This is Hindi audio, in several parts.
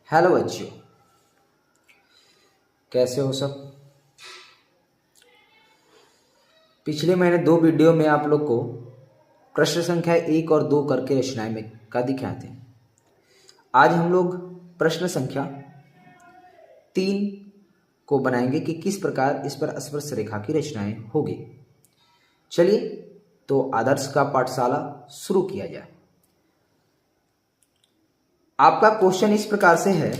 हेलो बच्चों, कैसे हो सब। पिछले मैंने 2 वीडियो में आप लोग को प्रश्न संख्या 1 और 2 करके रचनाएं में का दिखाए थे। आज हम लोग प्रश्न संख्या 3 को बनाएंगे कि किस प्रकार इस पर स्पर्श रेखा की रचनाएं होगी। चलिए तो आदर्श का पाठशाला शुरू किया जाए। आपका क्वेश्चन इस प्रकार से है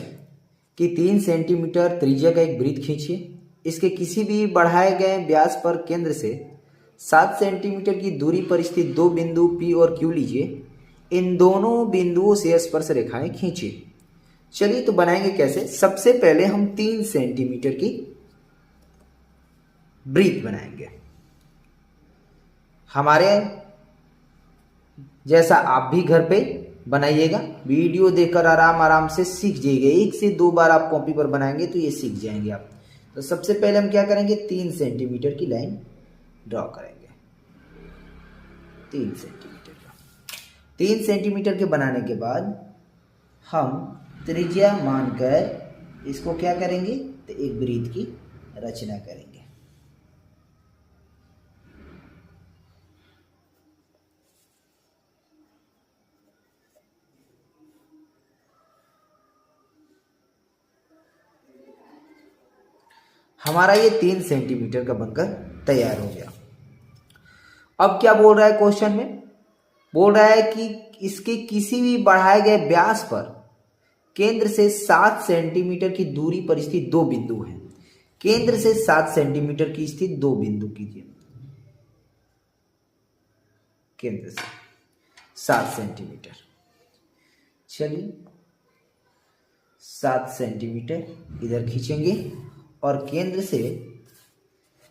कि 3 सेंटीमीटर त्रिज्या का एक वृत्त खींचिए। इसके किसी भी बढ़ाए गए व्यास पर केंद्र से 7 सेंटीमीटर की दूरी पर स्थित 2 बिंदु P और Q लीजिए। इन दोनों बिंदुओं से स्पर्श रेखाएं खींचिए। चलिए तो बनाएंगे कैसे। सबसे पहले हम 3 सेंटीमीटर की वृत्त बनाएंगे। हमारे जैसा आप भी घर पे बनाइएगा, वीडियो देखकर आराम आराम से सीख जाइएगा। 1 से 2 बार आप कॉपी पर बनाएंगे तो ये सीख जाएंगे आप। तो सबसे पहले हम क्या करेंगे, 3 सेंटीमीटर की लाइन ड्रॉ करेंगे। 3 सेंटीमीटर का 3 सेंटीमीटर के बनाने के बाद हम त्रिज्या मानकर इसको क्या करेंगे, तो एक वृत्त की रचना करेंगे। हमारा ये 3 सेंटीमीटर का बनकर तैयार हो गया। अब क्या बोल रहा है क्वेश्चन में, बोल रहा है कि इसके किसी भी बढ़ाए गए व्यास पर केंद्र से 7 सेंटीमीटर की दूरी पर स्थित 2 बिंदु हैं। केंद्र से 7 सेंटीमीटर की स्थित 2 बिंदु कीजिए। केंद्र से 7 सेंटीमीटर, चलिए 7 सेंटीमीटर इधर खींचेंगे और केंद्र से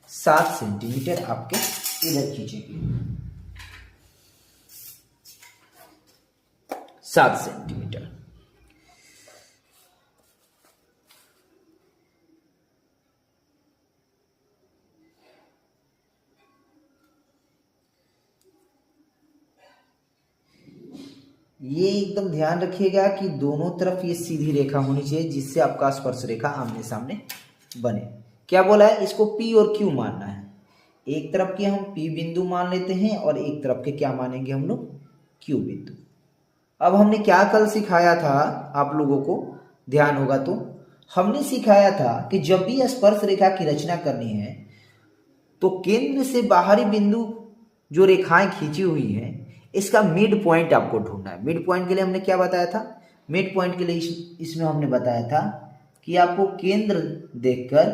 7 सेंटीमीटर आपके इधर खींचेंगे। 7 सेंटीमीटर। ये एकदम ध्यान रखिएगा कि दोनों तरफ ये सीधी रेखा होनी चाहिए, जिससे आपका स्पर्श रेखा आमने सामने बने। क्या बोला है, इसको P और Q मानना है। एक तरफ के हम P बिंदु मान लेते हैं और एक तरफ के क्या मानेंगे हम लोग, Q बिंदु। अब हमने क्या कल सिखाया था, आप लोगों को ध्यान होगा तो हमने सिखाया था कि जब भी स्पर्श रेखा की रचना करनी है तो केंद्र से बाहरी बिंदु जो रेखाएं खींची हुई हैं, इसका मिड पॉइंट आपको ढूंढना है। मिड पॉइंट के लिए हमने क्या बताया था, मिड पॉइंट के लिए इसमें हमने बताया था कि आपको केंद्र देखकर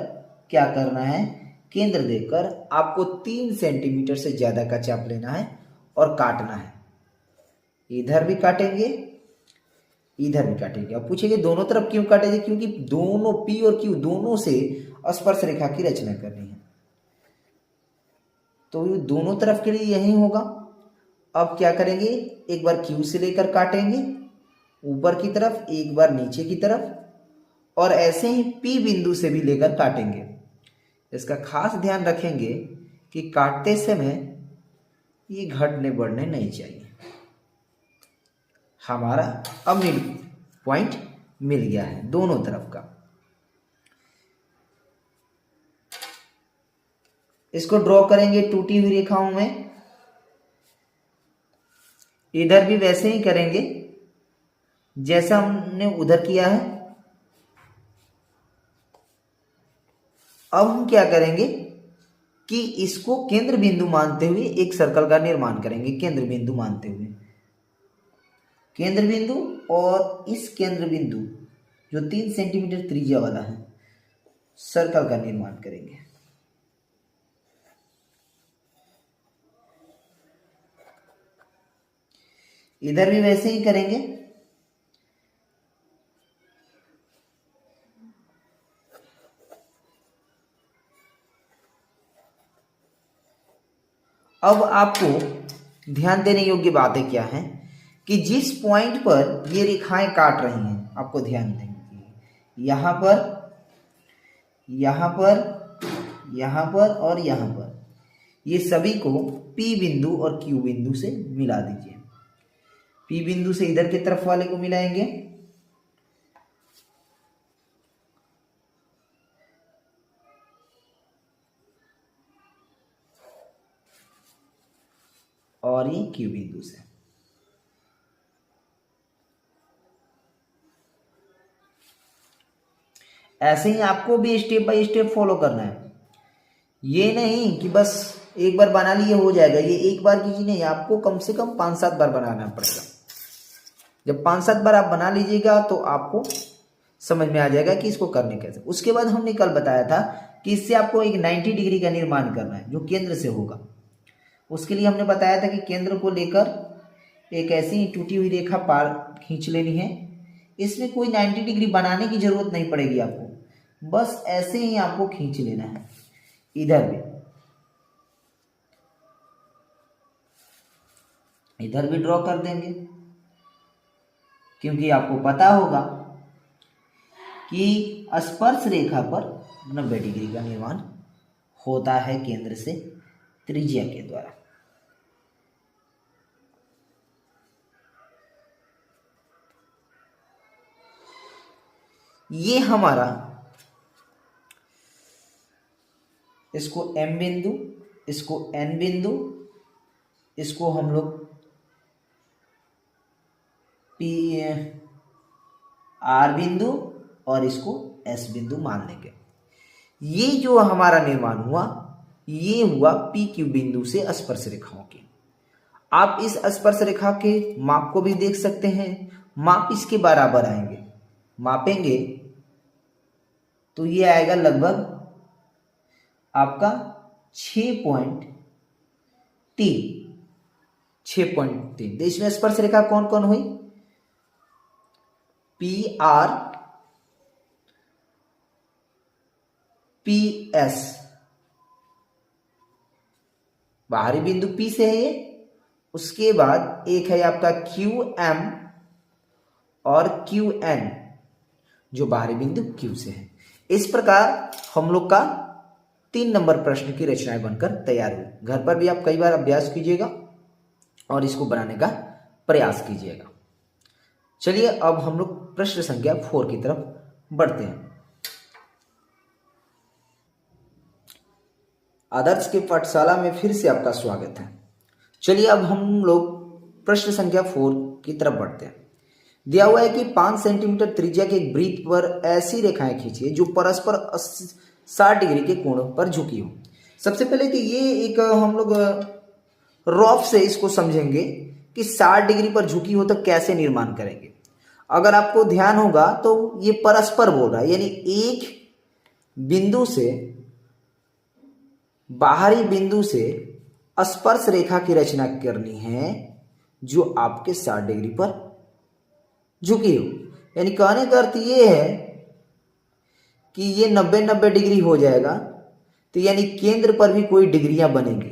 क्या करना है, केंद्र देखकर आपको 3 सेंटीमीटर से ज्यादा का चाप लेना है और काटना है। इधर भी काटेंगे, इधर भी काटेंगे। अब पूछेंगे दोनों तरफ क्यों काटेंगे, क्योंकि दोनों P और Q दोनों से स्पर्श रेखा की रचना करनी है, तो दोनों तरफ के लिए यही होगा। अब क्या करेंगे, एक बार Q से लेकर काटेंगे ऊपर की तरफ, एक बार नीचे की तरफ, और ऐसे ही P बिंदु से भी लेकर काटेंगे। इसका खास ध्यान रखेंगे कि काटते समय ये घटने बढ़ने नहीं चाहिए। हमारा अब मिड पॉइंट मिल गया है दोनों तरफ का। इसको ड्रॉ करेंगे टूटी हुई रेखाओं में। इधर भी वैसे ही करेंगे जैसा हमने उधर किया है। अब हम क्या करेंगे कि इसको केंद्र बिंदु मानते हुए एक सर्कल का निर्माण करेंगे। केंद्र बिंदु मानते हुए केंद्र बिंदु और इस केंद्र बिंदु जो 3 सेंटीमीटर त्रिज्या वाला है, सर्कल का निर्माण करेंगे। इधर भी वैसे ही करेंगे। अब आपको ध्यान देने योग्य बातें क्या हैं कि जिस पॉइंट पर ये रेखाएं काट रही हैं, आपको ध्यान देंगे यहां पर, यहां पर, यहां पर और यहां पर, ये सभी को P बिंदु और Q बिंदु से मिला दीजिए। P बिंदु से इधर की तरफ वाले को मिलाएंगे और ये Q बिंदु से। ऐसे ही आपको भी स्टेप बाय स्टेप फॉलो करना है। ये नहीं कि बस एक बार बना लिए हो जाएगा, ये एक बार कीजिए नहीं, आपको कम से कम 5-7 बार बनाना पड़ेगा। जब 5-7 बार आप बना लीजिएगा तो आपको समझ में आ जाएगा कि इसको करने कैसे। उसके बाद हमने कल बताया था कि इससे आपको एक 90 डिग्री का निर्माण करना है जो केंद्र से होगा। उसके लिए हमने बताया था कि केंद्र को लेकर एक ऐसी टूटी हुई रेखा पार खींच लेनी है। इसमें कोई 90 डिग्री बनाने की जरूरत नहीं पड़ेगी आपको, बस ऐसे ही आपको खींच लेना है। इधर भी ड्रॉ कर देंगे, क्योंकि आपको पता होगा कि स्पर्श रेखा पर 90 डिग्री का निर्माण होता है केंद्र से त्रिज्या के द्वारा। ये हमारा, इसको M बिंदु, इसको N बिंदु, इसको हम लोग R बिंदु और इसको S बिंदु मान लेंगे। ये जो हमारा निर्माण हुआ, ये हुआ PQ बिंदु से स्पर्श रेखाओं की। आप इस स्पर्श रेखा के माप को भी देख सकते हैं। माप इसके बराबर आएंगे, मापेंगे तो ये आएगा लगभग आपका 6.3। तो इसमें स्पर्श रेखा कौन कौन हुई? PR, PS, बाहरी बिंदु P से है ये। उसके बाद एक है आपका QM और QN जो बाहरी बिंदु Q से है। इस प्रकार हम लोग का 3 नंबर प्रश्न की रचनाएं बनकर तैयार हुई। घर पर भी आप कई बार अभ्यास कीजिएगा और इसको बनाने का प्रयास कीजिएगा। चलिए अब हम लोग प्रश्न संख्या 4 की तरफ बढ़ते हैं। आदर्श की पाठशाला में फिर से आपका स्वागत है। चलिए अब हम लोग प्रश्न संख्या 4 की तरफ बढ़ते हैं। दिया हुआ है कि 5 सेंटीमीटर त्रिज्या के एक वृत्त पर ऐसी रेखाएं खींचिए जो परस्पर 60 डिग्री के कोण पर झुकी हो। सबसे पहले तो ये एक हम लोग रफ से इसको समझेंगे कि 60 डिग्री पर झुकी हो तो कैसे निर्माण करेंगे। अगर आपको ध्यान होगा तो ये परस्पर बोल रहा है, यानी एक बिंदु से बाहरी बिंदु से स्पर्श रेखा की रचना करनी है जो आपके 60 डिग्री पर झुकी हो। यानी कहने का अर्थ ये है कि ये 90-90 डिग्री हो जाएगा, तो यानी केंद्र पर भी कोई डिग्रियां बनेंगी।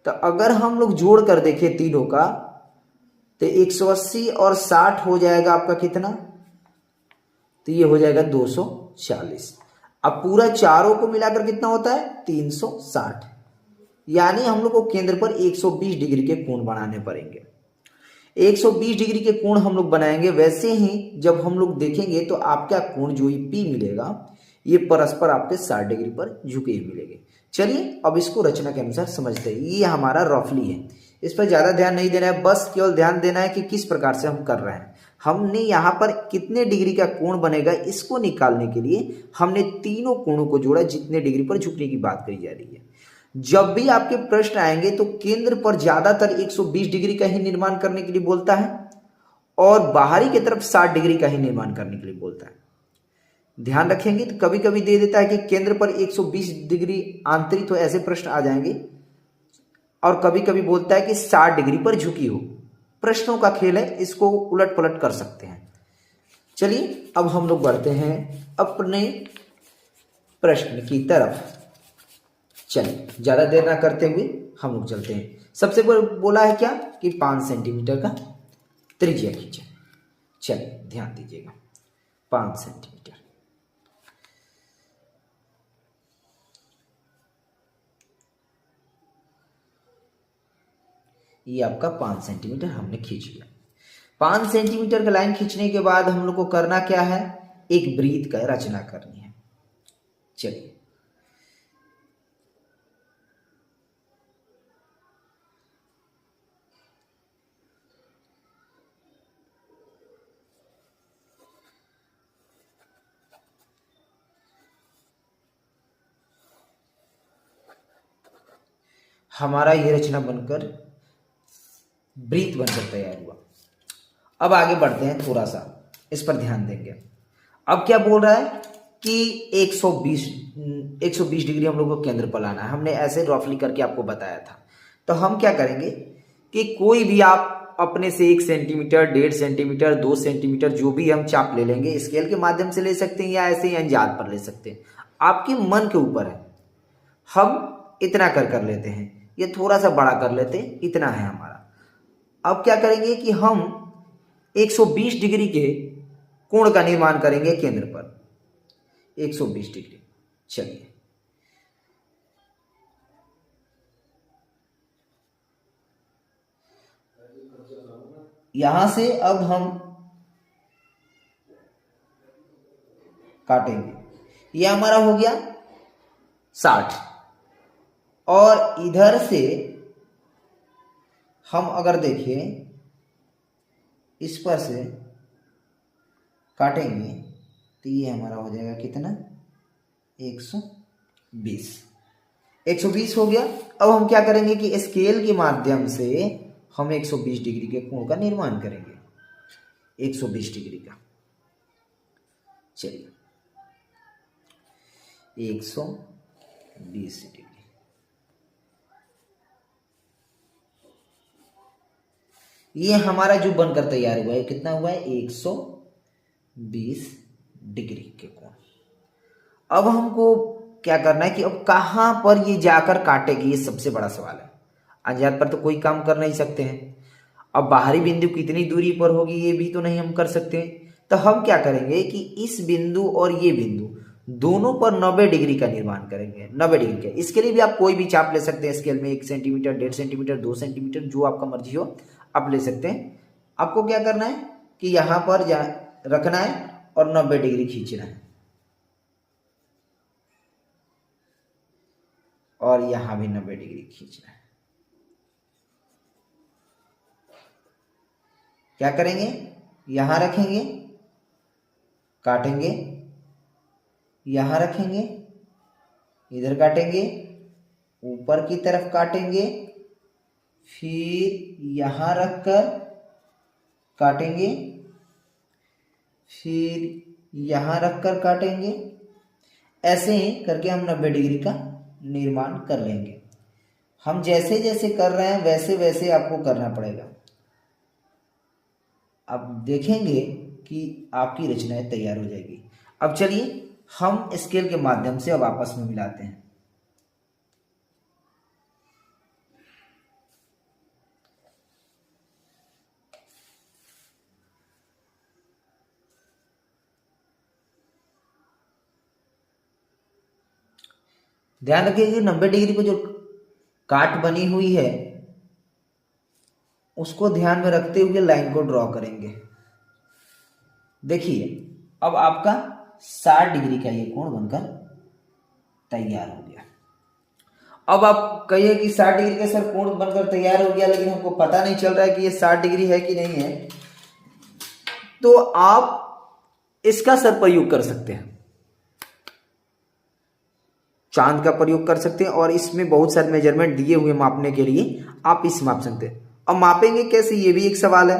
तो अगर हम लोग जोड़ कर देखें तीनों का तो 180 और 60 हो जाएगा आपका कितना? तो ये हो जाएगा 240। अब पूरा चारों को मिलाकर कितना होता है? 360। यानी हम लोग को केंद्र पर 120 डिग्री के कोण बनाने पड़ेंगे। 120 डिग्री के कोण हम लोग बनाएंगे। वैसे ही जब हम लोग देखेंगे तो आपका कोण जो P मिलेगा ये परस्पर आपके 60 डिग्री पर झुके हुए मिलेंगे। चलिए अब इसको रचना के अनुसार समझते हैं। ये हमारा रफली है, इस पर ज्यादा ध्यान नहीं देना है, बस केवल ध्यान देना है कि किस प्रकार से हम कर रहे हैं। हमने यहाँ पर कितने डिग्री का कोण बनेगा इसको निकालने के लिए हमने तीनों कोणों को जोड़ा जितने डिग्री पर झुकने की बात करी जा रही है। जब भी आपके प्रश्न आएंगे तो केंद्र पर ज्यादातर 120 डिग्री का ही निर्माण करने के लिए बोलता है और बाहरी की तरफ 60 डिग्री का ही निर्माण करने के लिए बोलता है। ध्यान रखेंगे तो कभी कभी दे देता है कि केंद्र पर 120 डिग्री आंतरिक, तो ऐसे प्रश्न आ जाएंगे। और कभी कभी बोलता है कि 60 डिग्री पर झुकी हो। प्रश्नों का खेल है, इसको उलट पलट कर सकते हैं। चलिए अब हम लोग बढ़ते हैं अपने प्रश्न की तरफ। चलिए ज्यादा देर ना करते हुए हम लोग चलते हैं। सबसे बोला है क्या कि 5 सेंटीमीटर का त्रिज्या खींचे। चलिए ध्यान दीजिएगा, 5 सेंटीमीटर। ये आपका 5 सेंटीमीटर हमने खींच लिया। 5 सेंटीमीटर का लाइन खींचने के बाद हम लोग को करना क्या है? एक वृत्त का रचना करनी है। चलिए हमारा ये रचना बनकर वृत्त बनकर तैयार हुआ। अब आगे बढ़ते हैं, थोड़ा सा इस पर ध्यान देंगे। अब क्या बोल रहा है कि 120 डिग्री हम लोग को केंद्र पर लाना है। हमने ऐसे रफली करके आपको बताया था। तो हम क्या करेंगे कि कोई भी आप अपने से 1 सेंटीमीटर, 1.5 सेंटीमीटर, 2 सेंटीमीटर जो भी हम चाप ले लेंगे, स्केल के माध्यम से ले सकते हैं या ऐसे ही अंजाद पर ले सकते हैं, आपके मन के ऊपर है। हम इतना कर लेते हैं, ये थोड़ा सा बड़ा कर लेते हैं, इतना है हमारा। अब क्या करेंगे कि हम 120 डिग्री के कोण का निर्माण करेंगे केंद्र पर, 120 डिग्री। चलिए यहां से अब हम काटेंगे, ये हमारा हो गया 60। और इधर से हम अगर देखें, इस पर से काटेंगे तो ये हमारा हो जाएगा कितना, 120 हो गया। अब हम क्या करेंगे कि स्केल के माध्यम से हम 120 डिग्री के कोण का निर्माण करेंगे, 120 डिग्री का। चलिए 120 डिग्री, ये हमारा जो बनकर तैयार हुआ है, कितना हुआ है, 120 डिग्री के कोण। अब हमको क्या करना है कि अब कहां पर ये जाकर काटेगी, ये सबसे बड़ा सवाल है। अंजाद पर तो कोई काम कर नहीं सकते हैं। अब बाहरी बिंदु कितनी दूरी पर होगी ये भी तो नहीं हम कर सकते। तो हम क्या करेंगे कि इस बिंदु और ये बिंदु दोनों पर 90 डिग्री का निर्माण करेंगे, 90 डिग्री का। इसके लिए भी आप कोई भी चाप ले सकते हैं स्केल में, 1 सेंटीमीटर, 1.5 सेंटीमीटर, 2 सेंटीमीटर, जो आपका मर्जी हो आप ले सकते हैं। आपको क्या करना है कि यहां पर रखना है और 90 डिग्री खींचना है, और यहां भी 90 डिग्री खींचना है। क्या करेंगे, यहां रखेंगे, काटेंगे, यहां रखेंगे, इधर काटेंगे, ऊपर की तरफ काटेंगे, फिर यहां रखकर काटेंगे, फिर यहां रखकर काटेंगे। ऐसे ही करके हम 90 डिग्री का निर्माण कर लेंगे। हम जैसे जैसे कर रहे हैं वैसे वैसे आपको करना पड़ेगा। अब देखेंगे कि आपकी रचनाएं तैयार हो जाएगी। अब चलिए हम स्केल के माध्यम से अब आपस में मिलाते हैं। ध्यान रखिए कि 90 डिग्री पर जो काट बनी हुई है उसको ध्यान में रखते हुए लाइन को ड्रॉ करेंगे। देखिए अब आपका 60 डिग्री का ये कोण बनकर तैयार हो गया। अब आप कहिए कि 60 डिग्री का सर कोण बनकर तैयार हो गया, लेकिन हमको पता नहीं चल रहा है कि ये 60 डिग्री है कि नहीं है। तो आप इसका सर प्रयोग कर सकते हैं, चांद का प्रयोग कर सकते हैं, और इसमें बहुत सारे मेजरमेंट दिए हुए मापने के लिए आप इस माप सकते हैं। अब मापेंगे कैसे, ये भी एक सवाल है।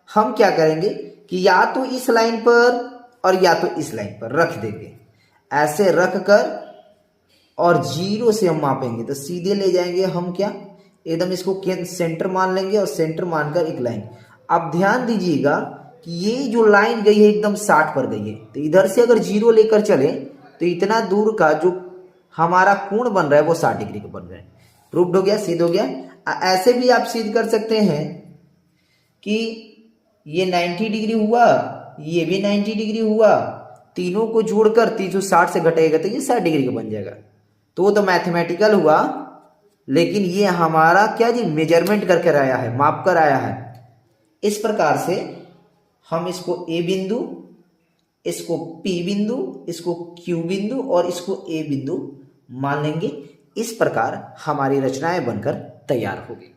हम क्या करेंगे कि या तो इस लाइन पर और या तो इस लाइन पर रख देंगे, ऐसे रख कर और 0 से हम मापेंगे तो सीधे ले जाएंगे हम क्या, एकदम इसको सेंटर मान लेंगे और सेंटर मानकर एक लाइन। अब ध्यान दीजिएगा कि ये जो लाइन गई है एकदम 60 पर गई है, तो इधर से अगर 0 लेकर चले तो इतना दूर का जो हमारा कोण बन रहा है वो 60 डिग्री का बन रहा है। प्रूव्ड हो गया, सिद्ध हो गया। ऐसे भी आप सिद्ध कर सकते हैं कि ये 90 डिग्री हुआ, ये भी 90 डिग्री हुआ, तीनों को जोड़कर 360 से घटाएगा तो ये 60 डिग्री का बन जाएगा। तो वो तो मैथमेटिकल हुआ, लेकिन ये हमारा क्या जी, मेजरमेंट करके आया है, माप कर आया है। इस प्रकार से हम इसको ए बिंदु, इसको पी बिंदु, इसको क्यू बिंदु और इसको ए बिंदु मान लेंगे। इस प्रकार हमारी रचनाएं बनकर तैयार होगी।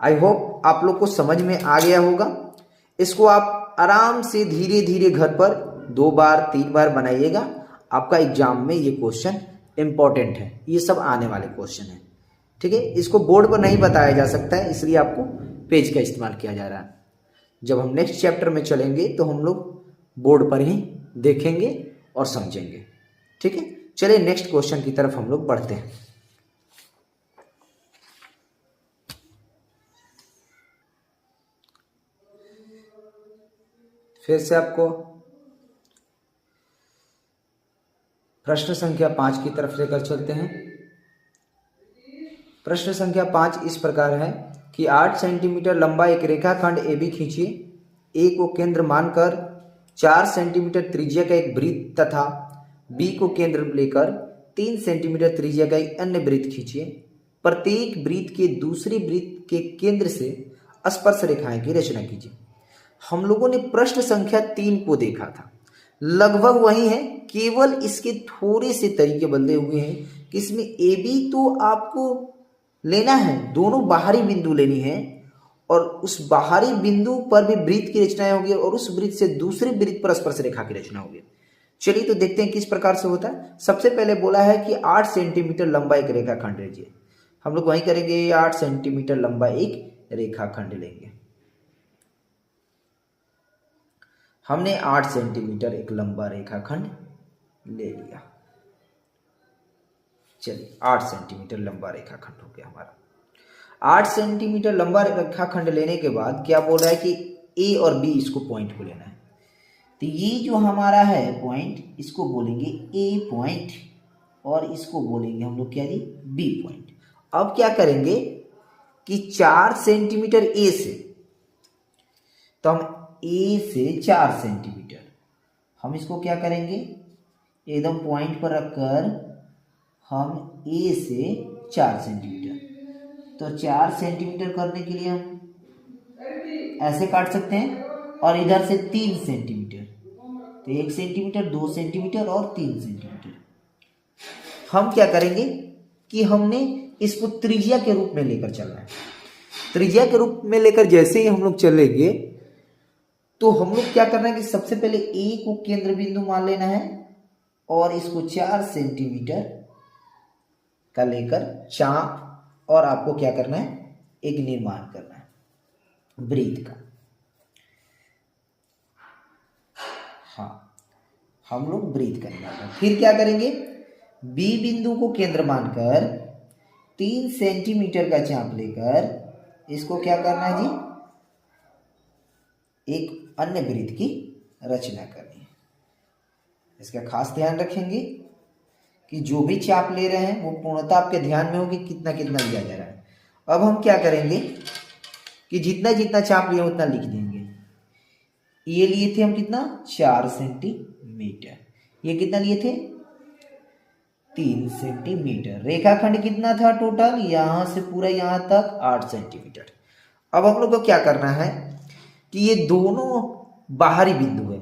आई होप आप लोग को समझ में आ गया होगा। इसको आप आराम से धीरे धीरे घर पर 2 बार 3 बार बनाइएगा। आपका एग्जाम में ये क्वेश्चन इंपॉर्टेंट है, ये सब आने वाले क्वेश्चन है। ठीक है, इसको बोर्ड पर नहीं बताया जा सकता है, इसलिए आपको पेज का इस्तेमाल किया जा रहा है। जब हम नेक्स्ट चैप्टर में चलेंगे तो हम लोग बोर्ड पर ही देखेंगे और समझेंगे। ठीक है, चलिए नेक्स्ट क्वेश्चन की तरफ हम लोग बढ़ते हैं। फिर से आपको प्रश्न संख्या 5 की तरफ लेकर चलते हैं। प्रश्न संख्या 5 इस प्रकार है कि 8 सेंटीमीटर लंबा एक रेखाखंड AB खींचिए। A को केंद्र मानकर 4 सेंटीमीटर त्रिज्या का एक वृत्त तथा B को केंद्र लेकर 3 सेंटीमीटर त्रिज्या का एक अन्य वृत्त खींचिए। प्रत्येक वृत्त के दूसरे वृत्त के केंद्र से स्पर्श रेखाएं की रचना कीजिए। हम लोगों ने प्रश्न संख्या 3 को देखा था, लगभग वही है, केवल इसके थोड़े से तरीके बदले हुए हैं कि इसमें AB तो आपको लेना है, दोनों बाहरी बिंदु लेनी है और उस बाहरी बिंदु पर भी वृत्त की रचना होगी और उस वृत्त से दूसरे वृत्त पर स्पर्श रेखा की रचना होगी। चलिए तो देखते हैं किस प्रकार से होता है। सबसे पहले बोला है कि 8 सेंटीमीटर लंबा एक रेखाखंड लीजिए। हम लोग वही करेंगे, 8 सेंटीमीटर लंबा एक रेखाखंड लेंगे। हमने 8 सेंटीमीटर एक लंबा रेखाखंड ले लिया। चलिए 8 सेंटीमीटर लंबा रेखाखंड हो गया हमारा। 8 सेंटीमीटर लंबा रेखाखंड लेने के बाद क्या बोल रहा है कि A और B इसको पॉइंट को लेना है। तो ये जो हमारा है पॉइंट, इसको बोलेंगे A पॉइंट और इसको बोलेंगे हम लोग क्या जी, B पॉइंट। अब क्या करेंगे कि 4 सेंटीमीटर A से, तो हम A से 4 सेंटीमीटर हम इसको क्या करेंगे, एकदम पॉइंट पर रखकर हम A से 4 सेंटीमीटर, तो 4 सेंटीमीटर करने के लिए हम ऐसे काट सकते हैं और इधर से 3 सेंटीमीटर, तो 1 सेंटीमीटर, 2 सेंटीमीटर और 3 सेंटीमीटर। हम क्या करेंगे कि हमने इसको त्रिज्या के रूप में लेकर चलना है। त्रिज्या के रूप में लेकर जैसे ही हम लोग चलेंगे तो हम लोग क्या करना है कि सबसे पहले A को केंद्र बिंदु मान लेना है और इसको 4 सेंटीमीटर का लेकर चाप, और आपको क्या करना है, एक निर्माण करना है वृत्त का। हाँ, हम लोग वृत्त का निर्माण करेंगे। फिर क्या करेंगे, B बिंदु को केंद्र मानकर 3 सेंटीमीटर का चाप लेकर इसको क्या करना है जी, एक अन्य वृत्त की रचना करनी है। इसका खास ध्यान रखेंगे कि जो भी चाप ले रहे हैं वो पूर्णतः आपके ध्यान में होगी कितना कितना लिया जा रहा है। अब हम क्या करेंगे कि जितना जितना चाप लिया उतना लिख देंगे। ये लिए थे हम कितना, 4 सेंटीमीटर, ये कितना लिए थे, 3 सेंटीमीटर। रेखाखंड कितना था टोटल, यहां से पूरा यहां तक 8 सेंटीमीटर। अब हम लोग को क्या करना है कि ये दोनों बाहरी बिंदु है,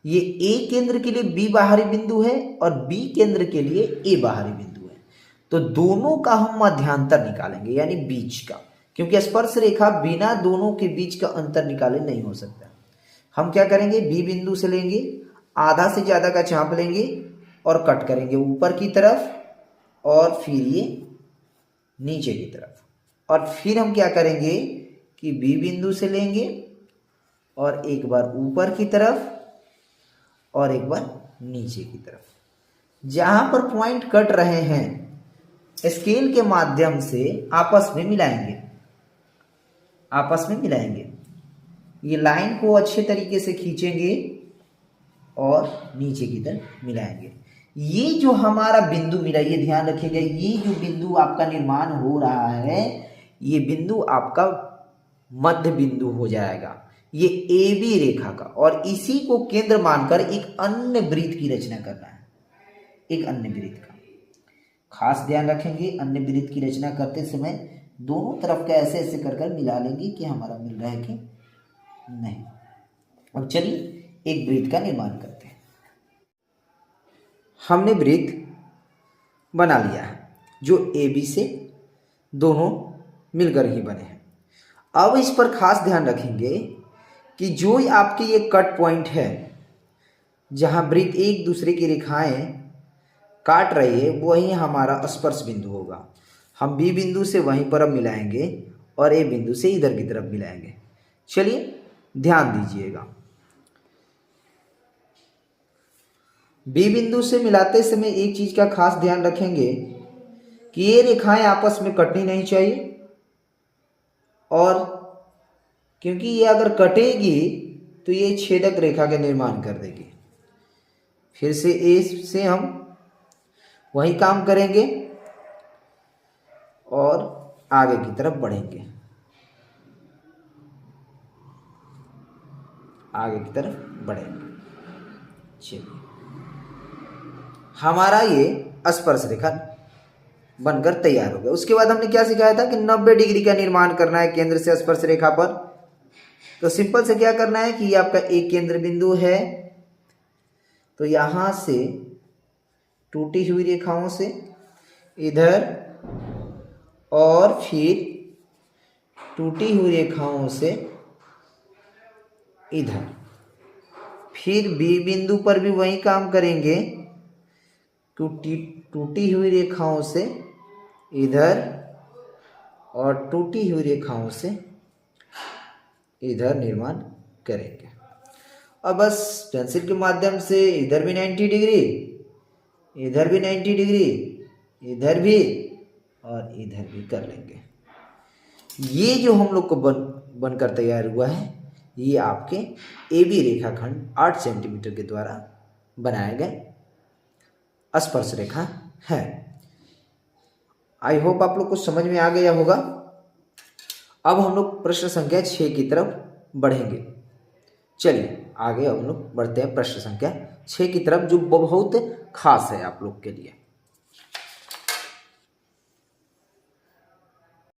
ये A केंद्र के लिए B बाहरी बिंदु है और B केंद्र के लिए A बाहरी बिंदु है, तो दोनों का हम मध्यांतर निकालेंगे, यानी बीच का, क्योंकि स्पर्श रेखा बिना दोनों के बीच का अंतर निकाले नहीं हो सकता। हम क्या करेंगे, B बिंदु से लेंगे, आधा से ज्यादा का चाप लेंगे और कट करेंगे ऊपर की तरफ और फिर ये नीचे की तरफ, और फिर हम क्या करेंगे कि B बिंदु से लेंगे और एक बार ऊपर की तरफ और एक बार नीचे की तरफ। जहां पर पॉइंट कट रहे हैं स्केल के माध्यम से आपस में मिलाएंगे, आपस में मिलाएंगे। ये लाइन को अच्छे तरीके से खींचेंगे और नीचे की तरफ मिलाएंगे। ये जो हमारा बिंदु मिला, ये ध्यान रखिएगा, ये जो बिंदु आपका निर्माण हो रहा है, ये बिंदु आपका मध्य बिंदु हो जाएगा, ये AB रेखा का, और इसी को केंद्र मानकर एक अन्य वृत्त की रचना करना है, एक अन्य वृत्त का। खास ध्यान रखेंगे, अन्य वृत्त की रचना करते समय दोनों तरफ का ऐसे ऐसे कर कर मिला लेंगे कि हमारा मिल रहा है कि नहीं। अब चलिए एक वृत्त का निर्माण करते हैं। हमने वृत्त बना लिया है जो AB से दोनों मिलकर ही बने हैं। अब इस पर खास ध्यान रखेंगे कि जो आपके ये कट पॉइंट है, जहां वृत्त एक दूसरे की रेखाएं काट रही है, वही हमारा स्पर्श बिंदु होगा। हम बी बिंदु से वहीं पर अब मिलाएंगे और ए बिंदु से इधर की तरफ मिलाएंगे। चलिए ध्यान दीजिएगा, बी बिंदु से मिलाते समय एक चीज का खास ध्यान रखेंगे कि ये रेखाएं आपस में कटनी नहीं चाहिए, और क्योंकि ये अगर कटेगी तो ये छेदक रेखा का निर्माण कर देगी। फिर से ए से हम वही काम करेंगे और आगे की तरफ बढ़ेंगे, आगे की तरफ बढ़ेंगे। चलिए हमारा ये स्पर्श रेखा बनकर तैयार हो गया। उसके बाद हमने क्या सिखाया था कि 90 डिग्री का निर्माण करना है केंद्र से स्पर्श रेखा पर। तो सिंपल से क्या करना है कि ये आपका एक केंद्र बिंदु है, तो यहां से टूटी हुई रेखाओं से इधर और फिर टूटी हुई रेखाओं से इधर, फिर बी बिंदु पर भी वही काम करेंगे, टूटी हुई रेखाओं से इधर और टूटी हुई रेखाओं से इधर निर्माण करेंगे। अब बस पेंसिल के माध्यम से इधर भी 90 डिग्री, इधर भी 90 डिग्री, इधर भी और इधर भी कर लेंगे। ये जो हम लोग को बनकर तैयार हुआ है, ये आपके AB रेखाखंड 8 सेंटीमीटर के द्वारा बनाए गए स्पर्श रेखा है। आई होप आप लोग को समझ में आ गया होगा। अब हम लोग प्रश्न संख्या 6 की तरफ बढ़ेंगे। चलिए आगे हम लोग बढ़ते हैं प्रश्न संख्या 6 की तरफ, जो बहुत खास है आप लोग के लिए।